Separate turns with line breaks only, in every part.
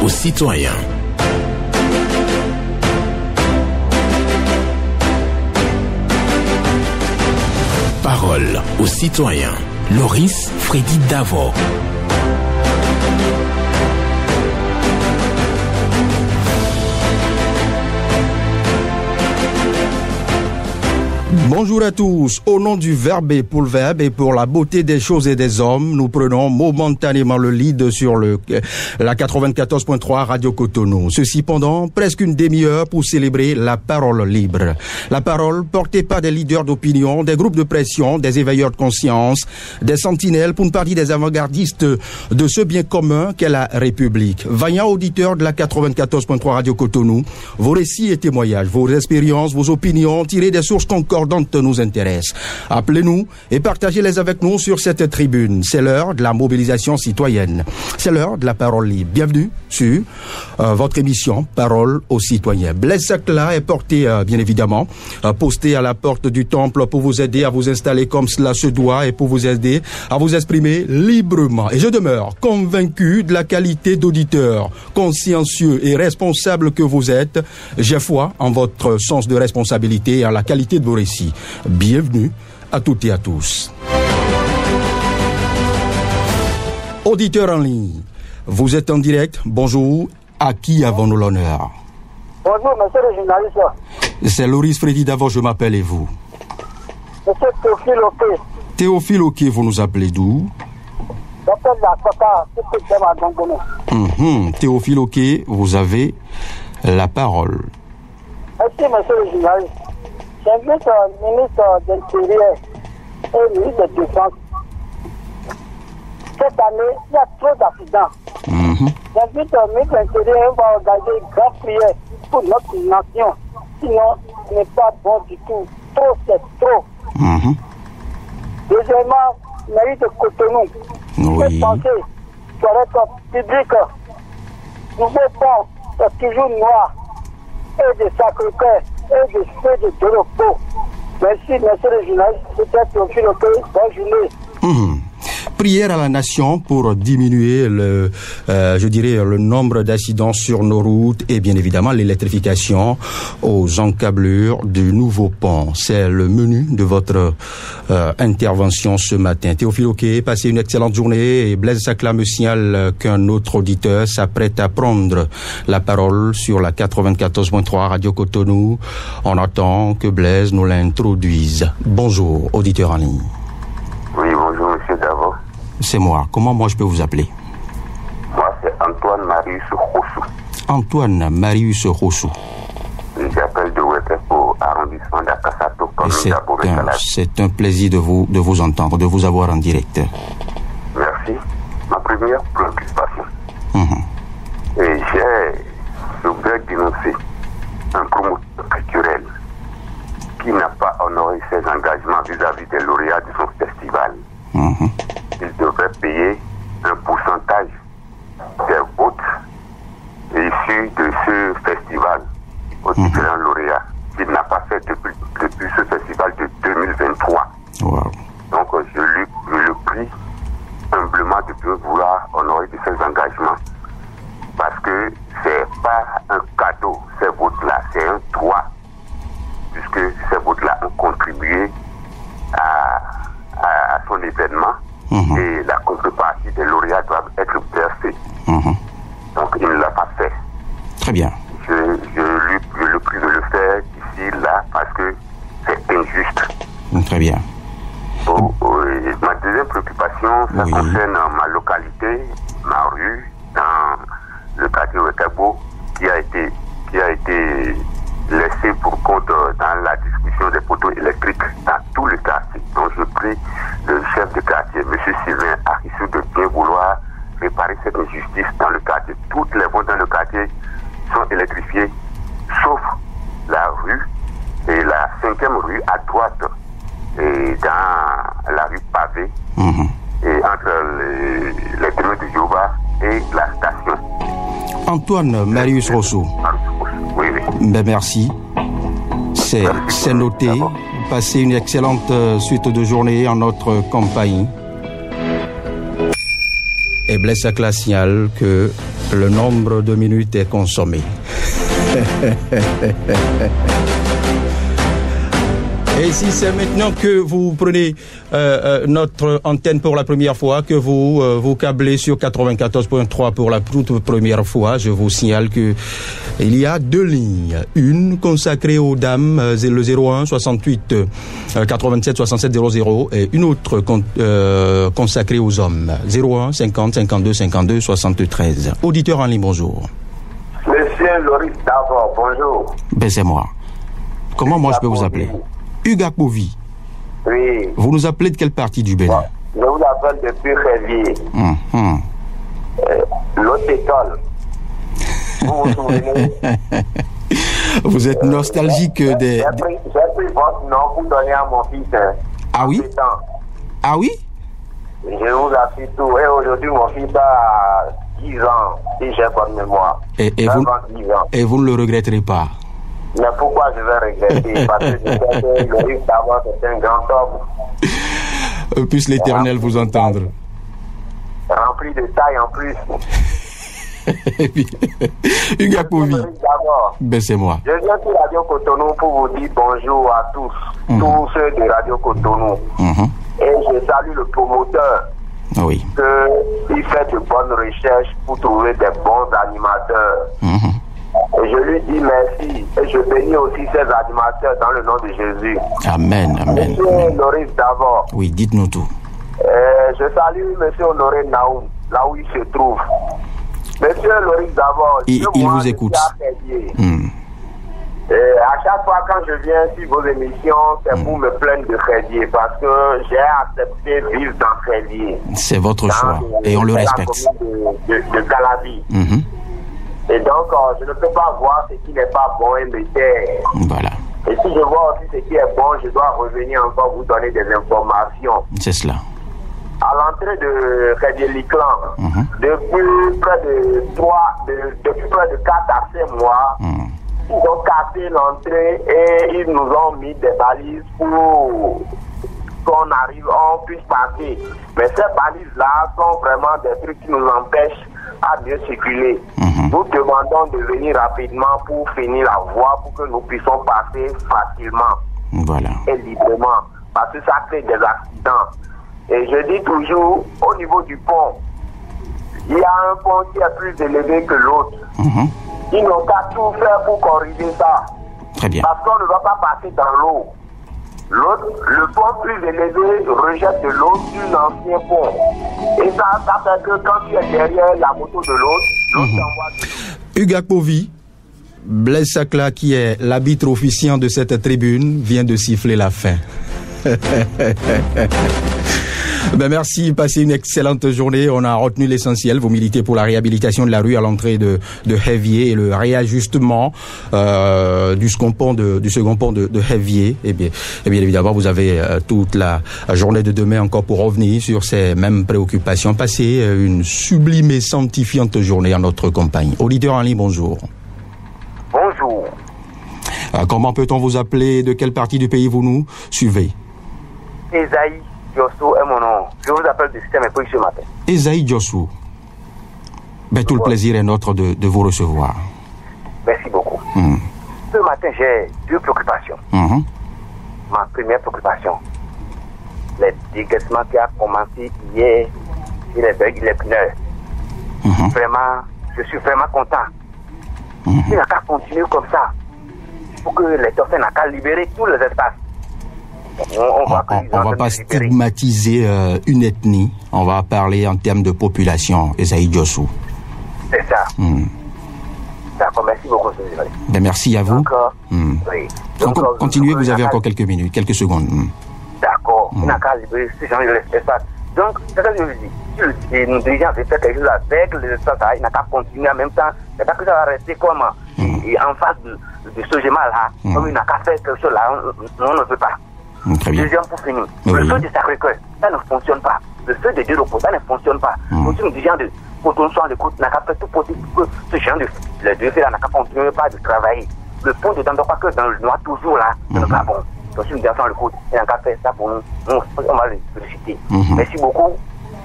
aux citoyens. Parole aux citoyens. Loris Frédéric Davos.
Bonjour à tous. Au nom du Verbe et pour le Verbe et pour la beauté des choses et des hommes, nous prenons momentanément le lead sur la 94.3 Radio Cotonou. Ceci pendant presque une demi-heure pour célébrer la parole libre. La parole portée par des leaders d'opinion, des groupes de pression, des éveilleurs de conscience, des sentinelles, pour ne pas dire des avant-gardistes de ce bien commun qu'est la République. Vaillants auditeurs de la 94.3 Radio Cotonou, vos récits et témoignages, vos expériences, vos opinions tirées des sources concordantes nous intéresse. Appelez-nous et partagez-les avec nous sur cette tribune. C'est l'heure de la mobilisation citoyenne. C'est l'heure de la parole libre. Bienvenue sur votre émission Parole aux citoyens. Blaise Sacla est porté, bien évidemment, posté à la porte du temple pour vous aider à vous installer comme cela se doit et pour vous aider à vous exprimer librement. Et je demeure convaincu de la qualité d'auditeur consciencieux et responsable que vous êtes. J'ai foi en votre sens de responsabilité et en la qualité de vos récits. Bienvenue à toutes et à tous. Auditeurs en ligne, vous êtes en direct. Bonjour. À qui avons-nous l'honneur?
Bonjour, monsieur le journaliste.
C'est Loris Frédéric Davos, je m'appelle et vous?
Monsieur Théophile Oké.
Théophile Oké, vous nous appelez d'où?
J'appelle la Kota, c'est à Gongono.
Théophile Oké, vous avez la parole.
Merci, monsieur le journaliste. J'invite le ministre de l'Intérieur et le ministre de la Défense. Cette année, il y a trop d'accidents. J'invite le ministre de l'Intérieur à organiser une grande prière pour notre nation. Sinon, ce n'est pas bon du tout. Trop, c'est trop. Deuxièmement, mairie de Cotonou.
Oui.
Cette pensée, toilette publique. Nouveau pont, c'est toujours noir. Et de Sacré-Cœur. Et de feu de Doropo. Merci, monsieur le journaliste. Peut-être Théophile Oké. Bonne journée.
Prière à la nation pour diminuer le nombre d'accidents sur nos routes et bien évidemment l'électrification aux encablures du nouveau pont. C'est le menu de votre intervention ce matin. Théophile Oké, passez une excellente journée et Blaise Sacla me signale qu'un autre auditeur s'apprête à prendre la parole sur la 94.3 Radio Cotonou. On attend que Blaise nous l'introduise. Bonjour, auditeur en ligne.
Oui, bonjour, monsieur Davos.
C'est moi. Comment moi je peux vous appeler?
Moi, c'est Antoine Marius Rossou.
Antoine Marius Rossou.
J'appelle de Ouétepo, arrondissement d'Akasato, commune d'Abomey-Salade.
C'est un plaisir de vous entendre, de vous avoir en direct.
Merci. Ma première préoccupation. Et je voudrais dénoncer un promoteur culturel qui n'a pas honoré ses engagements vis-à-vis des lauréats de son festival. Il devrait payer un pourcentage des votes issus de ce festival aux différents lauréats. Il n'a pas fait depuis ce festival de 2023.
Wow.
Donc je le prie humblement de vouloir honorer de ses engagements parce que c'est pas un cadeau, ces votes-là, c'est un droit, puisque ces votes-là ont contribué à son événement et la contrepartie des lauréats doivent être versée. Donc il ne l'a pas fait.
Très bien.
Je le prie de le faire ici, là, parce que c'est injuste.
Très bien.
Ma deuxième préoccupation, ça concerne ma localité, ma rue, dans le quartier Ouétepo, qui a été laissé pour compte dans la distribution des poteaux électriques dans tout le quartier. Donc je prie le chef de quartier, M. Sylvain Arissou, de bien vouloir réparer cette injustice dans le quartier. Toutes les voies dans le quartier sont électrifiées, sauf la rue et la 5e rue à droite et dans la rue pavée et entre les témoins de Jéhovah et la station.
Antoine Marius Rossou.
Oui.
Ben merci. C'est noté. Passez une excellente suite de journée en notre compagnie. Et Et Blaise Sacla signale que le nombre de minutes est consommé. Et si c'est maintenant que vous prenez notre antenne pour la première fois, que vous vous câblez sur 94.3 pour la toute première fois, je vous signale que il y a deux lignes. Une consacrée aux dames, le 01 68 87 67 00, et une autre consacrée aux hommes, 01 50 52 52 73. Auditeur en ligne, bonjour.
Monsieur Loris Davor, bonjour.
Ben c'est moi. Comment moi je peux vous appeler? Hugues Akpovi.
Oui.
Vous nous appelez de quelle partie du Bénin?
Je vous appelle depuis Révier. L'autre école. Vous vous souvenez?
Vous êtes nostalgique des...
J'ai pris votre nom pour donner à mon fils.
Ah oui? Ah oui?
Je vous assure tout. Et aujourd'hui, mon fils a 10 ans, si j'ai bonne mémoire.
Et vous ne le regretterez pas?
Mais pourquoi je vais regretter? Parce que je sais que le risque d'avoir c'est un grand homme.
Puisse l'Éternel vous entendre.
Rempli de taille en plus.
Hugues Akpovi. Ben c'est moi.
Je viens sur Radio Cotonou pour vous dire bonjour à tous, tous ceux de Radio Cotonou. Et je salue le promoteur.
Oui.
Il fait de bonnes recherches pour trouver des bons animateurs. Et je lui dis merci. Et je bénis aussi ces animateurs dans le nom de Jésus.
Amen, amen.
Monsieur Loris Davor.
Oui, dites-nous tout.
Je salue Monsieur Honoré Naoum, là où il se trouve. Monsieur Loris Davor,
il vous écoute.
À chaque fois quand je viens sur vos émissions, c'est pour me plaindre de Crédier, parce que j'ai accepté de vivre dans Crédier.
C'est votre choix, et on le respecte.
De Calabi. Et donc, je ne peux pas voir ce qui n'est pas bon et me taire.
Voilà.
Et si je vois aussi ce qui est bon, je dois revenir encore vous donner des informations.
C'est cela.
À l'entrée de Crédier-Liclan, depuis près de 4 à 5 mois, ils ont cassé l'entrée et ils nous ont mis des balises pour qu'on puisse passer. Mais ces balises-là sont vraiment des trucs qui nous empêchent à mieux circuler. Nous demandons de venir rapidement pour finir la voie pour que nous puissions passer facilement et librement, parce que ça crée des accidents. Et je dis toujours, au niveau du pont, il y a un pont qui est plus élevé que l'autre. Ils n'ont qu'à tout faire pour corriger ça.
Très bien.
Parce qu'on ne va pas passer dans l'eau. Le pont plus élevé rejette de l'eau sur l'ancien pont. Et ça fait que quand tu es derrière la moto de l'autre t'envoie de l'eau.
Hugues Akpovi, Blaise Sacla, qui est l'arbitre officiant de cette tribune, vient de siffler la fin. Ben merci, passez une excellente journée. On a retenu l'essentiel. Vous militez pour la réhabilitation de la rue à l'entrée de Révier et le réajustement du second pont de Révier. Et bien évidemment, vous avez toute la journée de demain encore pour revenir sur ces mêmes préoccupations. Passez une sublime et sanctifiante journée en notre compagnie. Auditeur en ligne, bonjour.
Bonjour.
Comment peut-on vous appeler? De quelle partie du pays vous nous suivez?
Esaïe Diossou est mon nom. Je vous appelle du système époque ce matin.
Esaïe Diossou. Ben, tout le plaisir est notre de vous recevoir.
Merci beaucoup. Ce matin, j'ai deux préoccupations. Ma première préoccupation, le dégraissement qui a commencé hier, il est pneus. Vraiment, je suis vraiment content. Il n'a qu'à continuer comme ça pour que les dauphins n'ont qu'à libérer tous les espaces. On va pas
stigmatiser une ethnie. On va parler en termes de population. Esaïe Diossou.
C'est ça. D'accord, merci beaucoup.
Ben, merci à vous.
Oui.
Continuez, vous avez encore quelques minutes, quelques secondes.
D'accord. Il n'a qu'à libérer ces gens de l'espace. Donc, c'est ça que je vous dis. Si nos dirigeants veulent faire quelque chose avec les espaces, il n'a qu'à continuer en même temps. C'est pas que ça va rester comme en face de ce schéma-là. Comme il n'a qu'à faire quelque chose là, on ne veut pas.
Très bien.
Deuxième pour finir. Le feu du Sacré-Cœur, ça ne fonctionne pas. Le feu de Dieu-Repos, ça ne fonctionne pas. Aussi, nous dirigeants de Cotonou en écoute, n'a qu'à faire tout possible pour que ce genre de les deux faits là n'a qu'à continuer pas de travailler. Le pont de Dandokwa que dans le noir toujours là, c'est le Gabon. Donc si nous dirigeants en écoute, il n'a qu'à faire ça pour nous, on va le féliciter. Merci beaucoup.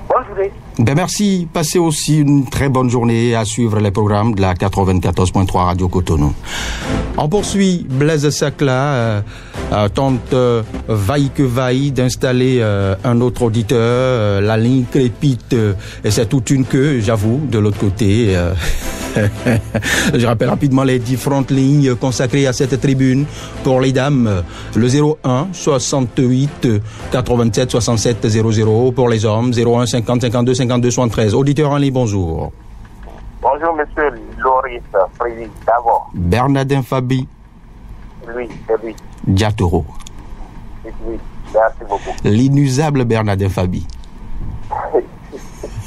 Bonne journée.
Ben merci. Passez aussi une très bonne journée à suivre les programmes de la 94.3 Radio Cotonou. On poursuit Blaise Sacla, tente vaille que vaille d'installer un autre auditeur. La ligne crépite et c'est toute une queue, j'avoue, de l'autre côté. Je rappelle rapidement les différentes lignes consacrées à cette tribune. Pour les dames, le 01 68 87 67 00. Pour les hommes, 01 50 52 52 73. Auditeur en ligne, bonjour.
Bonjour, monsieur Loris Frédéric Davor.
Bernardin Fabi.
Lui, c'est lui.
Diatoro.
C'est lui. Merci beaucoup.
L'inusable Bernardin Fabi.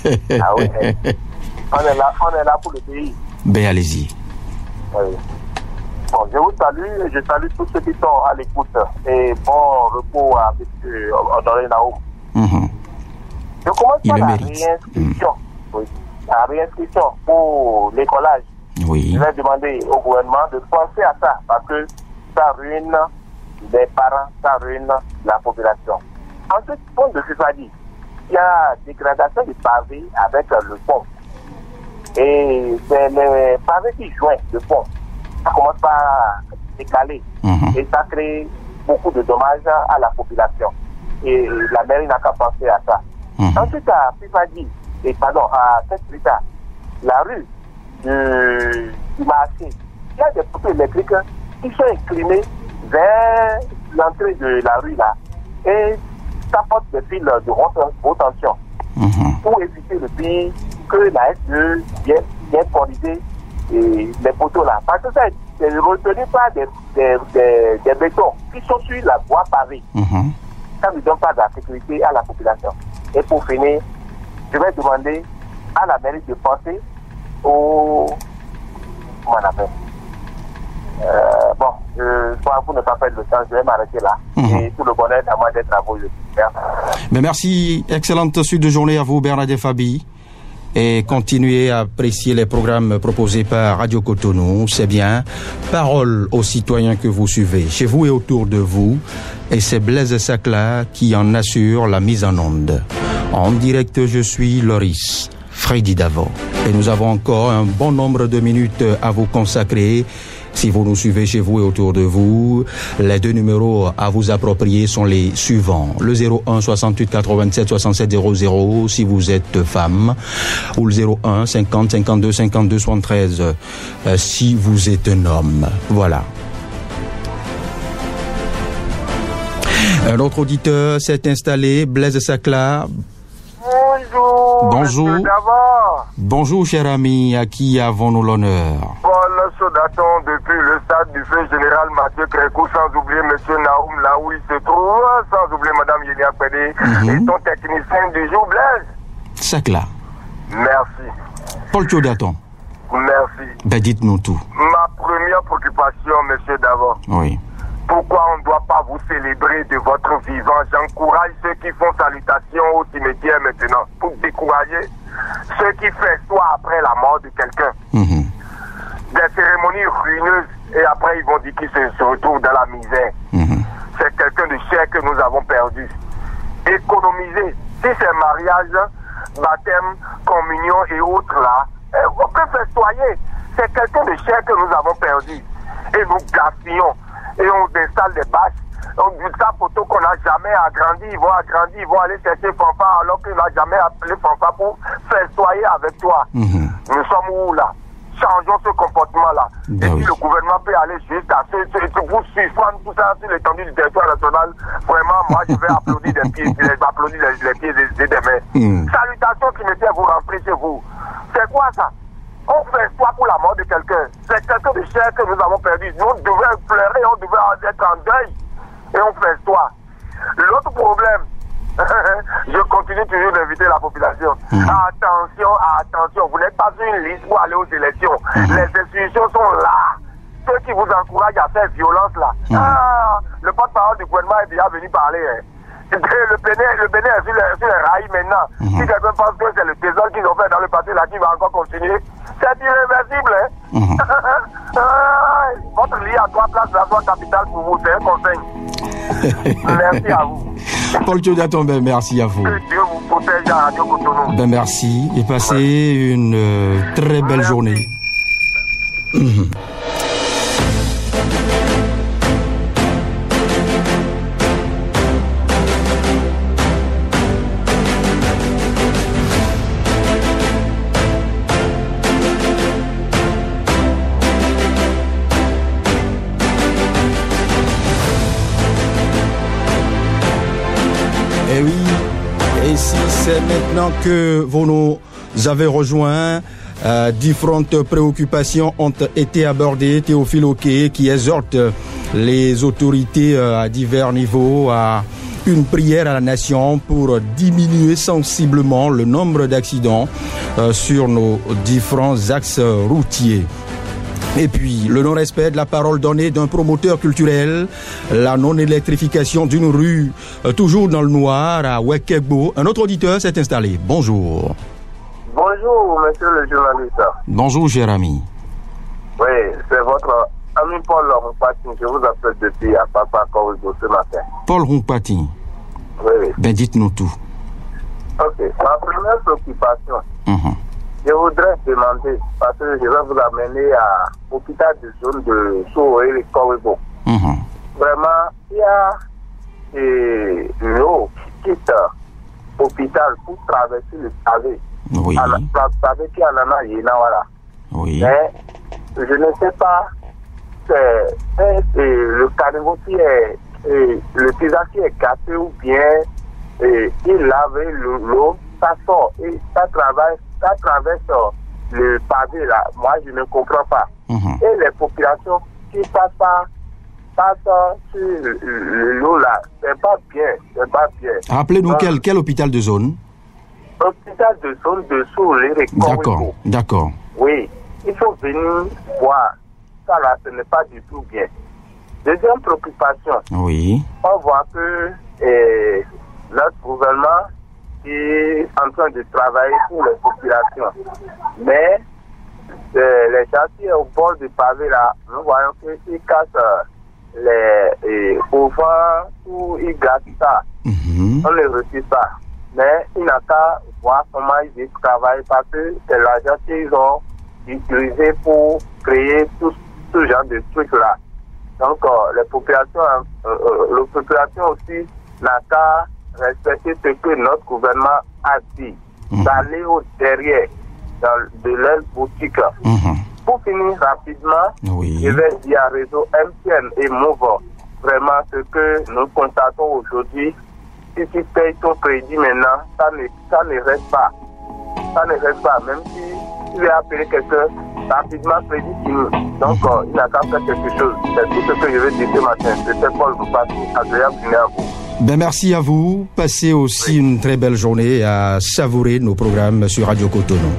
Ah oui. On est là pour le pays.
Ben allez-y.
Oui. Bon, je vous salue et je salue tous ceux qui sont à l'écoute. Et bon repos à M. Honoré Naoum. Je commence par la réinscription. Oui. La réinscription pour l'écolage.
Oui.
Je vais demander au gouvernement de penser à ça parce que ça ruine les parents, ça ruine la population. Ensuite, pont de Fifadi, il y a dégradation du pavé avec le pont. Et c'est le pavé qui joint le pont. Ça commence par décaler. Et ça crée beaucoup de dommages à la population. Et la mairie n'a qu'à penser à ça. Ensuite, à Fifadi, à Saint-Rita, la rue du marché, il y a des poteaux électriques qui sont inclinés vers l'entrée de la rue là. Et ça porte des fils de haute tension. Pour éviter le pire que la SE vienne corriger les poteaux là. Parce que ça est retenu par des bétons qui sont sur la voie pavée. Ça ne donne pas de la sécurité à la population. Et pour finir, je vais demander à la mairie de penser au... Comment on appelle pour ne pas perdre le temps, je vais m'arrêter là. Et tout le bonheur à moi d'être à vous.
Mais merci. Excellente suite de journée à vous, Bernardin Fabi. Et continuez à apprécier les programmes proposés par Radio Cotonou. C'est bien. Parole aux citoyens que vous suivez, chez vous et autour de vous. Et c'est Blaise Sacla qui en assure la mise en onde. En direct, je suis Loris Frédéric Davor. Et nous avons encore un bon nombre de minutes à vous consacrer. Si vous nous suivez chez vous et autour de vous, les deux numéros à vous approprier sont les suivants. Le 01 68 87 67 00 si vous êtes femme, ou le 01 50 52 52 73 si vous êtes un homme. Voilà. Un autre auditeur s'est installé, Blaise Sacla.
Bonjour.
Bonjour. Bonjour, cher ami. À qui avons-nous l'honneur?
Paul Sodaton depuis le stade du feu général Mathieu Crécou, sans oublier M. Naoum là où il se trouve, sans oublier Mme Yélia Pédé et ton technicien du jour, Blaise.
Sacla.
Merci.
Paul Sodaton.
Merci.
Ben dites-nous tout.
Ma première préoccupation, M. Davor.
Oui.
Pourquoi on ne doit pas vous célébrer de votre vivant? J'encourage ceux qui font salutation au cimetière maintenant pour décourager ceux qui font après la mort de quelqu'un. Des cérémonies ruineuses et après ils vont dire qu'ils se retrouvent dans la misère. C'est quelqu'un de cher que nous avons perdu. Économiser. Si c'est mariage, baptême, communion et autres là, on peut festoyer. C'est quelqu'un de cher que nous avons perdu. Et nous gaspillons. Et on installe des bâches. On dit ça photo qu'on n'a jamais agrandi, ils vont aller chercher fanfare alors qu'ils n'ont jamais appelé fanfare pour festoyer avec toi. Nous sommes où là? Changeons ce comportement-là. Et si le gouvernement peut aller jusqu'à vous suspendre tout ça sur l'étendue du territoire national, vraiment, moi, je vais applaudir des pieds, les pieds des mains. Salutations qui me disent vous rentrer chez vous. C'est quoi ça? On fait quoi pour la mort de quelqu'un? C'est quelqu'un de cher que nous avons perdu. Nous devions pleurer, on devait être en deuil. Et on fait quoi? L'autre problème, je continue toujours d'inviter la population. Attention, vous n'êtes pas sur une liste pour aller aux élections. Les institutions sont là. Ceux qui vous encouragent à faire violence là. Le porte-parole du gouvernement est déjà venu parler. Le Bénin est sur les rails maintenant. Si quelqu'un pense que c'est le trésor qu'ils ont fait dans le passé là qui va encore continuer, c'est irréversible. Votre lit à 3 places de la zone capitale pour vous, c'est un conseil. Merci à vous.
Paul Sodaton, merci à vous.
Que Dieu vous protège à Radio Cotonou.
Ben merci et passez une très belle journée. Et oui, et si c'est maintenant que vous nous avez rejoints, différentes préoccupations ont été abordées. Théophile Oké qui exhorte les autorités à divers niveaux à une prière à la nation pour diminuer sensiblement le nombre d'accidents sur nos différents axes routiers. Et puis, le non-respect de la parole donnée d'un promoteur culturel, la non-électrification d'une rue, toujours dans le noir, à Ouekegbo. Un autre auditeur s'est installé. Bonjour.
Bonjour, monsieur le journaliste.
Bonjour, cher ami.
Oui, c'est votre ami Paul Rompati. Je vous appelle depuis à Papa Kaouzo ce matin.
Paul Rompati.
Oui.
Ben, dites-nous tout.
Ok. Ma première préoccupation, je voudrais demander, parce que je vais vous amener à l'hôpital de zone de Sowe et Kowebo. Vraiment, il y a l'eau qui quitte l'hôpital pour traverser le pavé.
Oui.
Pavé qui en a voilà.
Oui.
Mais je ne sais pas, c'est le caniveau qui est, le paysage qui est cassé ou bien il lave l'eau, ça sort et ça traverse le pavé là. Moi, je ne comprends pas. Et les populations qui passent sur l'eau là, c'est pas bien.
Rappelez-nous quel hôpital de zone?
Hôpital de zone de Soule.
D'accord.
Oui, il faut venir voir. Ça là, ce n'est pas du tout bien. Deuxième préoccupation.
Oui.
On voit que notre gouvernement est en train de travailler pour les populations. Mais les chantiers au bord du pavé là, nous voyons qu'ils cassent les au vent ou ils gâtent ça. On ne le refuse pas. Mais il n'a qu'à voir comment ils travaillent parce que c'est l'argent qu'ils ont utilisé pour créer tout ce genre de trucs là. Donc la population aussi n'a qu'à respecter ce que notre gouvernement a dit, d'aller au derrière de leur boutique. Pour finir rapidement, je vais dire à réseau MTN et Mouvement, vraiment ce que nous constatons aujourd'hui, si tu payes ton crédit maintenant, ça ne reste pas. Ça ne reste pas, même si tu veux appeler quelqu'un, rapidement crédit fini. Donc il n'a qu'à faire quelque chose. C'est tout ce que je veux dire ce matin. C'était Paul Roupati, agréable journée à vous.
Ben merci à vous. Passez aussi une très belle journée à savourer nos programmes sur Radio Cotonou.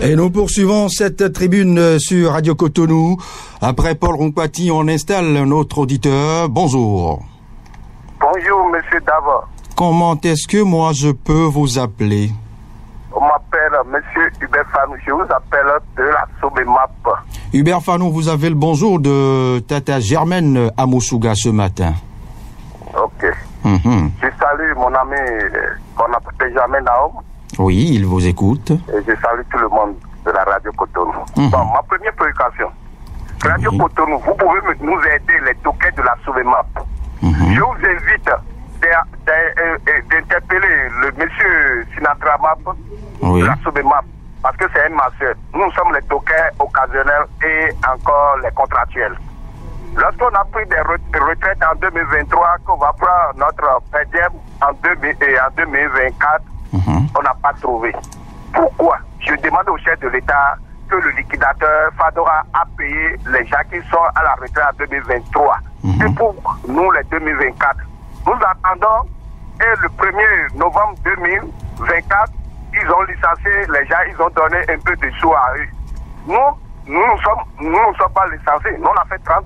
Et nous poursuivons cette tribune sur Radio Cotonou. Après Paul Rompati, on installe un autre auditeur. Bonjour.
Bonjour, monsieur Dava.
Comment est-ce que moi je peux vous appeler?
On m'appelle monsieur Hubert Fanou. Je vous appelle de la Sobemap.
Hubert Fanou, vous avez le bonjour de Tata Germaine Amoussouga ce matin.
Ok. Je salue mon ami, qu'on appelle Germaine Naom.
Oui, il vous écoute.
Et je salue tout le monde de la Radio Cotonou. Bon, ma première préoccupation. Radio Cotonou, vous pouvez nous aider, les tokens de la Souvemap. Je vous invite d'interpeller le monsieur Sinatra Map de la Souvemap, parce que c'est un masseur. Nous sommes les tokens occasionnels et encore les contractuels. Lorsqu'on a pris des retraites en 2023, qu'on va prendre notre PDM en 2024, on n'a pas trouvé. Pourquoi? Je demande au chef de l'État
que le liquidateur Fadora a payé les gens qui sont à la retraite en 2023. Et pour nous, les 2024, nous attendons, et le 1er novembre 2024, ils ont licencié les gens, ils ont donné un peu de sous à eux. Nous ne sommes pas licenciés. Nous, on a fait 30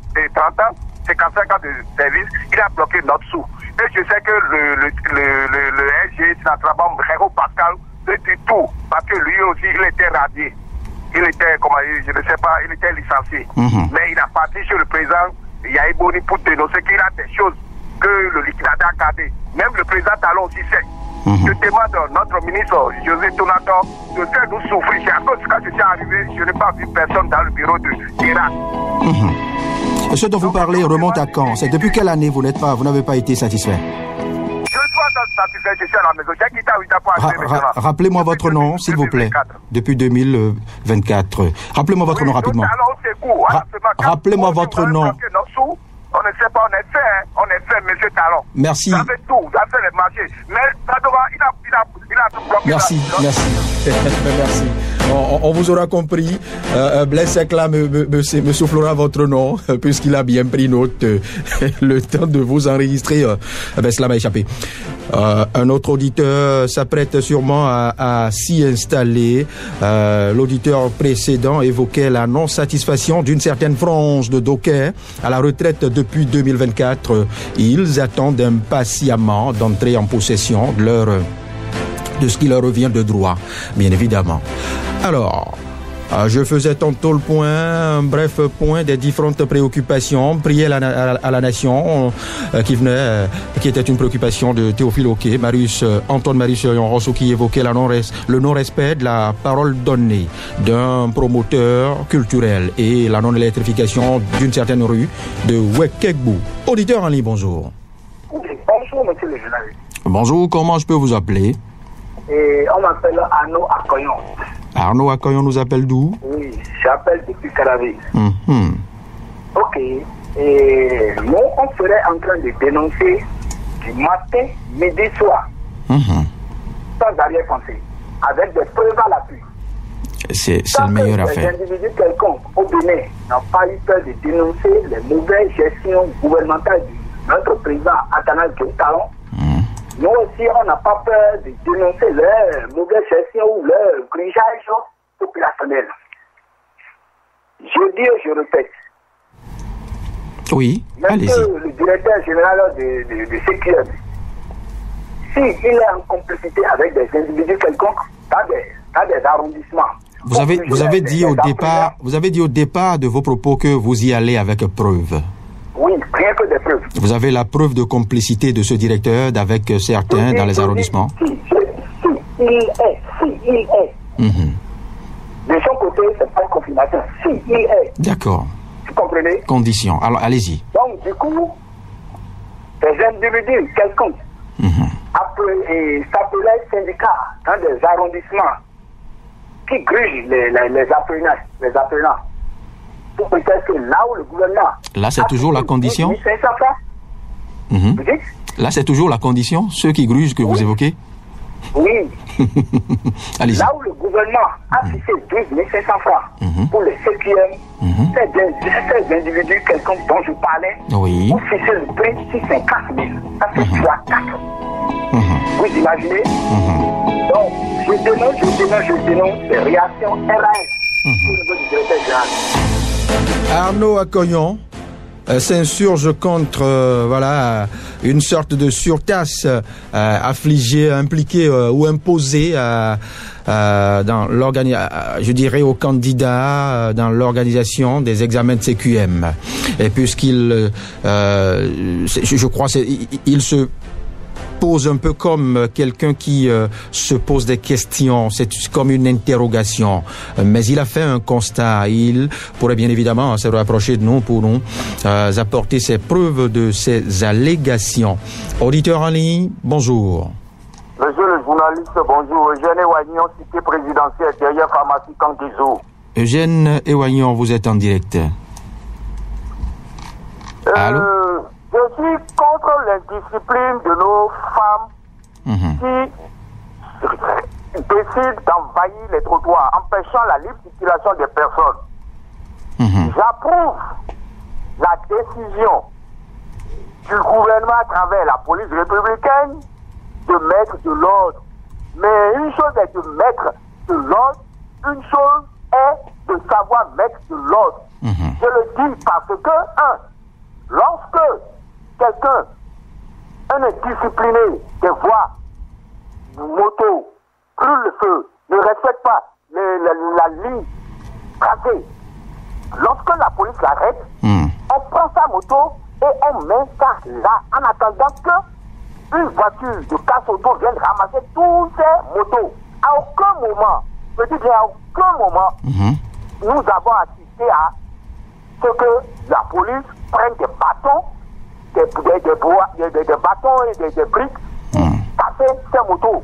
ans, 55 ans de service, il a bloqué notre sous. Et je sais que le SG, Sinatrabam, Réro Pascal, fait du tout, parce que lui aussi, il était radié. Il était, je ne sais pas, il était licencié. Mais il a parti sur le président Yahi Boni pour dénoncer qu'il a des choses que le liquidateur a gardées. Même le président Talon aussi sait. Je demande à notre ministre José Tonato de faire nous souffrir. C'est à cause quand je suis arrivé, je n'ai pas vu personne dans le bureau de l'Irak.
Ce dont vous parlez remonte à quand? C'est depuis quelle année vous n'avez pas été satisfait?
Je suis satisfait, je suis à la maison. J'ai quitté à 8 ans pour acheter
rappelez-moi votre nom, s'il vous plaît. Depuis 2024. Rappelez-moi votre nom rapidement. Rappelez-moi votre nom.
On ne sait pas, on est fait, monsieur Talon.
Merci.
Vous avez tout, vous avez fait les marchés. Mais Fadora, il a tout bloqué.
Merci. Merci. On vous aura compris. Blaise Ekla me soufflera votre nom, puisqu'il a bien pris note. Le temps de vous enregistrer, cela m'a échappé. Un autre auditeur s'apprête sûrement à s'y installer. L'auditeur précédent évoquait la non-satisfaction d'une certaine frange de dockers à la retraite depuis 2024. Ils attendent impatiemment d'entrer en possession de ce qui leur revient de droit, bien évidemment. Alors, je faisais tantôt le point, un bref point des différentes préoccupations, prier à la nation, qui était une préoccupation de Théophile Oké, Antoine Marius Rosso, qui évoquait le non-respect de la parole donnée d'un promoteur culturel et la non-électrification d'une certaine rue de Ouékégbou. Auditeur en ligne, bonjour.
Bonjour, monsieur le journaliste.
Bonjour, comment je peux vous appeler?
On m'appelle Arnaud Akoyon.
Arnaud Akoyon nous appelle d'où?
Oui, j'appelle depuis Caravé. Ok. Nous, on serait en train de dénoncer du matin, midi, soir. Sans arrière-pensée. Avec des preuves à l'appui.
C'est le meilleur à faire.
Les individus quelconques au Bénin n'ont pas eu peur de dénoncer les mauvaises gestions gouvernementales de notre président Athanase Talon. Nous aussi, on n'a pas peur de dénoncer leur mauvaise gestion ou leur grigeage populationnel. Je dis et je répète.
Oui, allez-y.
Le directeur général de CQM, s'il est en complicité avec des individus quelconques, dans des arrondissements.
Vous avez dit au départ de vos propos que vous y allez avec preuve.
Oui, rien que des preuves.
Vous avez la preuve de complicité de ce directeur avec certains dans les arrondissements?
Si, il est. De son côté, c'est pas une confirmation. Si, il est.
D'accord.
Vous comprenez?
Condition. Alors, allez-y.
Donc, du coup, des individus quelconques s'appelaient syndicats dans des arrondissements qui grugent les apprenants. Peut-être que là où le gouvernement...
Là, c'est toujours la condition?
1500 francs. Vous dites?
Là, c'est toujours la condition, ceux qui grugent que vous évoquez?
Oui.
Allez-y.
Là où le gouvernement a fixé 12 500 francs pour les CQM, ces individus quelconques dont je parlais, ont fixé le prix 650 000. Ça fait 3-4. Vous imaginez? Donc, je dénonce les réactions RAS au niveau du directeur général.
Arnaud Akoyon s'insurge contre une sorte de surtaxe impliquée ou imposée dans aux candidats dans l'organisation des examens de CQM. Et puisqu'il je crois il se pose un peu comme quelqu'un qui se pose des questions, c'est comme une interrogation, mais il a fait un constat, il pourrait bien évidemment se rapprocher de nous pour nous apporter ses preuves de ses allégations. Auditeur en ligne, bonjour.
Monsieur le journaliste, bonjour. Eugène Ewagnon, cité présidentielle derrière pharmacie Kankizo.
Eugène Ewagnon, vous êtes en direct. Allô?
Je suis contre l'indiscipline de nos femmes qui
décide d'envahir les trottoirs, empêchant la libre circulation des personnes. J'approuve la décision du gouvernement à travers la police républicaine de mettre de l'ordre. Mais une chose est de mettre de l'ordre, une chose est de savoir mettre de l'ordre. Je le dis parce que, lorsque quelqu'un, un indiscipliné des voies, moto, brûle le feu, ne respecte pas la ligne tracée, lorsque la police l'arrête, on prend sa moto et on met ça là en attendant que une voiture de casse auto vienne ramasser tous ces motos. À aucun moment, je dis bien à aucun moment, nous avons assisté à ce que la police prenne des bâtons, des bâtons et des briques, casser ces motos.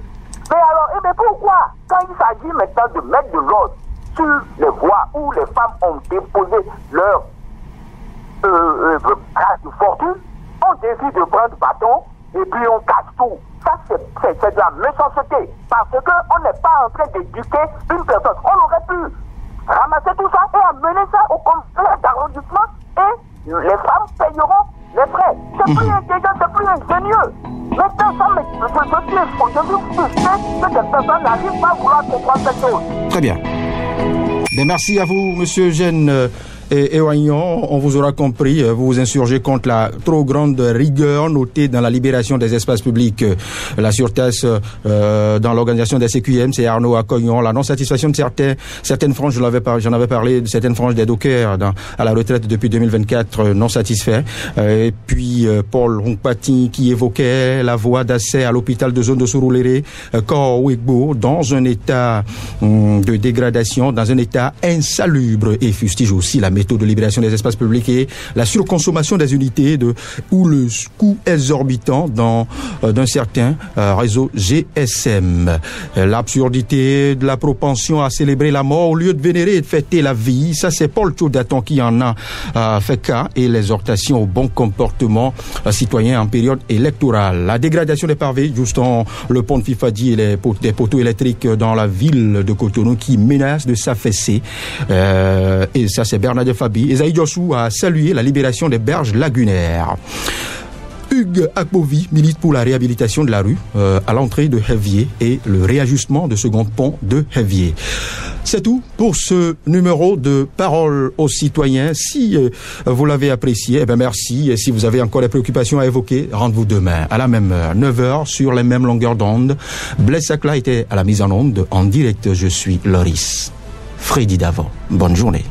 Mais alors, mais pourquoi, quand il s'agit maintenant de mettre de l'ordre sur les voies où les femmes ont déposé leur carte de fortune, on décide de prendre bâton et puis on casse tout. Ça, c'est de la méchanceté. Parce qu'on n'est pas en train d'éduquer une personne. On aurait pu ramasser tout ça et amener ça au conseil d'arrondissement et les femmes payeront les frais. C'est plus intelligent, c'est plus ingénieux. Maintenant, ça je suis frustré que des personnes n'arrivent pas à vouloir comprendre cette chose.
Très bien. Ben, merci à vous, Monsieur Eugène et Oignon, on vous aura compris, vous vous insurgez contre la trop grande rigueur notée dans la libération des espaces publics. La surtaxe dans l'organisation des CQM, c'est Arnaud Acognon, la non-satisfaction de certaines franges, j'en avais parlé, de certaines franges des dockers à la retraite depuis 2024 non satisfaits. Et puis Paul Hongpati qui évoquait la voie d'accès à l'hôpital de zone de Surulere, Kor-Wegbo, dans un état de dégradation, dans un état insalubre, et fustige aussi la méthode de libération des espaces publics et la surconsommation des unités ou le coût exorbitant d'un certain réseau GSM. L'absurdité de la propension à célébrer la mort au lieu de vénérer et de fêter la vie, ça c'est Paul Tchoudaton qui en a fait cas, et l'exhortation au bon comportement citoyen en période électorale. La dégradation des pavés, justement le pont de Fifadi et des poteaux électriques dans la ville de Cotonou qui menacent de s'affaisser. Et ça c'est Bernard Fabi. Esaïe Diossou a salué la libération des berges lagunaires. Hugues Akbovi milite pour la réhabilitation de la rue à l'entrée de Hevier et le réajustement de second pont de Hevier. C'est tout pour ce numéro de Parole aux citoyens. Si vous l'avez apprécié, eh bien merci. Et si vous avez encore des préoccupations à évoquer, rendez-vous demain à la même heure, 9h sur les mêmes longueurs d'onde. Blaise Sacla était à la mise en onde en direct. Je suis Loris Freddy Davant. Bonne journée.